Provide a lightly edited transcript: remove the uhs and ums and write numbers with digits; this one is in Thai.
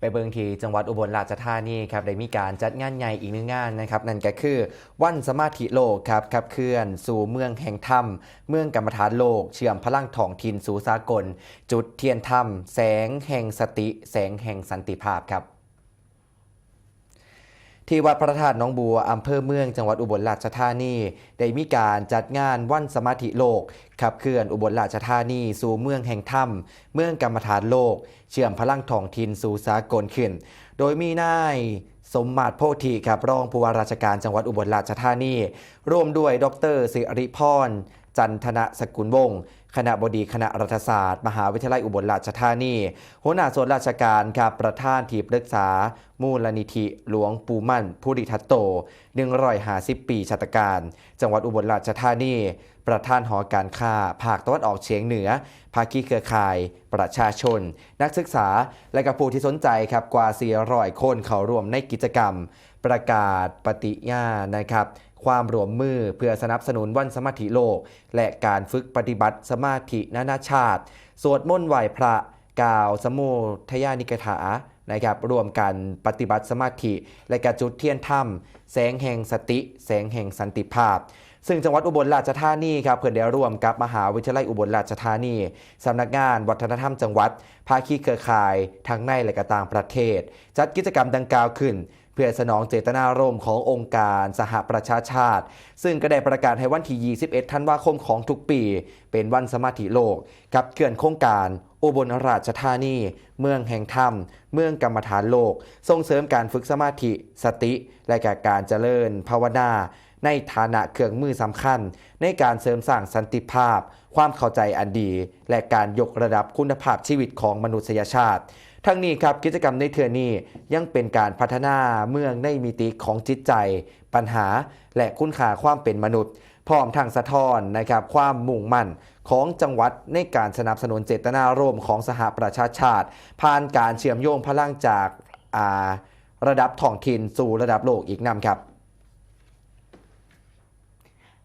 ไปเบิงที่จังหวัดอุบลราชธานีครับได้มีการจัดงานใหญ่อีกหนึ่งงานนะครับนั่นก็คือวันสมาธิโลกครับขับเคลื่อนสู่เมืองแห่งธรรมเมืองกรรมฐานโลกเชื่อมพลังท้องถิ่นสู่สากลจุดเทียนธรรมแสงแห่งสติแสงแห่งสันติภาพครับที่วัดพระธาตุหนองบัวอำเภอเมืองจังหวัดอุบลราชธานีได้มีการจัดงานวันสมาธิโลกขับเคลื่อนอุบลราชธานีสู่เมืองแห่งธรรมเมืองกรรมฐานโลกเชื่อมพลังท้องถิ่นสู่สากลขึ้นโดยมีนายสมมาตรโพธิครับรองผู้ว่าราชการจังหวัดอุบลราชธานีร่วมด้วยดรสิริพรจันทนะสกุลวงศ์คณบดีคณะรัฐศาสตร์มหาวิทยาลัยอุบลราชธานีหัวหน้าส่วนราชการครับประธานที่ปรึกษามูลนิธิหลวงปู่มั่นภูริทัตโต150 ปีชาตการจังหวัดอุบลราชธานีประธานหอการค้าภาคตะวันออกเฉียงเหนือภาคีเครือข่ายประชาชนนักศึกษาและกับผู้ที่สนใจครับกว่า400 คนเข้าร่วมในกิจกรรมประกาศปฏิญาณนะครับความร่วมมือเพื่อสนับสนุนวันสมาธิโลกและการฝึกปฏิบัติสมาธินานาชาติสวดมนต์ไหว้พระกล่าวสมุทยานิกถานะครับรวมกันปฏิบัติสมาธิและการจุดเทียนธรรมแสงแห่งสติแสงแห่งสันติภาพซึ่งจังหวัดอุบลราชธานีครับเพื่อได้ร่วมกับมหาวิทยาลัยอุบลราชธานีสำนักงานวัฒนธรรมจังหวัดภาคีเครือข่ายทั้งในและก็ต่างประเทศจัดกิจกรรมดังกล่าวขึ้นเพื่อสนองเจตนารมณ์ขององค์การสหประชาชาติซึ่งก็ได้ประกาศให้วันที่21 ธันวาคมของทุกปีเป็นวันสมาธิโลกกับเคลื่อนโครงการอุบลราชธานีเมืองแห่งธรรมเมืองกรรมฐานโลกส่งเสริมการฝึกสมาธิสติและการเจริญภาวนาในฐานะเครื่องมือสำคัญในการเสริมสร้างสันติภาพความเข้าใจอันดีและการยกระดับคุณภาพชีวิตของมนุษยชาติทั้งนี้ครับกิจกรรมในเทื่อนี้ยังเป็นการพัฒนาเมืองในมิติของจิตใจปัญหาและคุณค่าความเป็นมนุษย์พร้อมทางสะท้อนนะครับความมุ่งมั่นของจังหวัดในการสนับสนุนเจตนารมณ์ของสหประชาชาติผ่านการเชื่อมโยงพลังจากระดับท้องถิ่นสู่ระดับโลกอีกนำครับ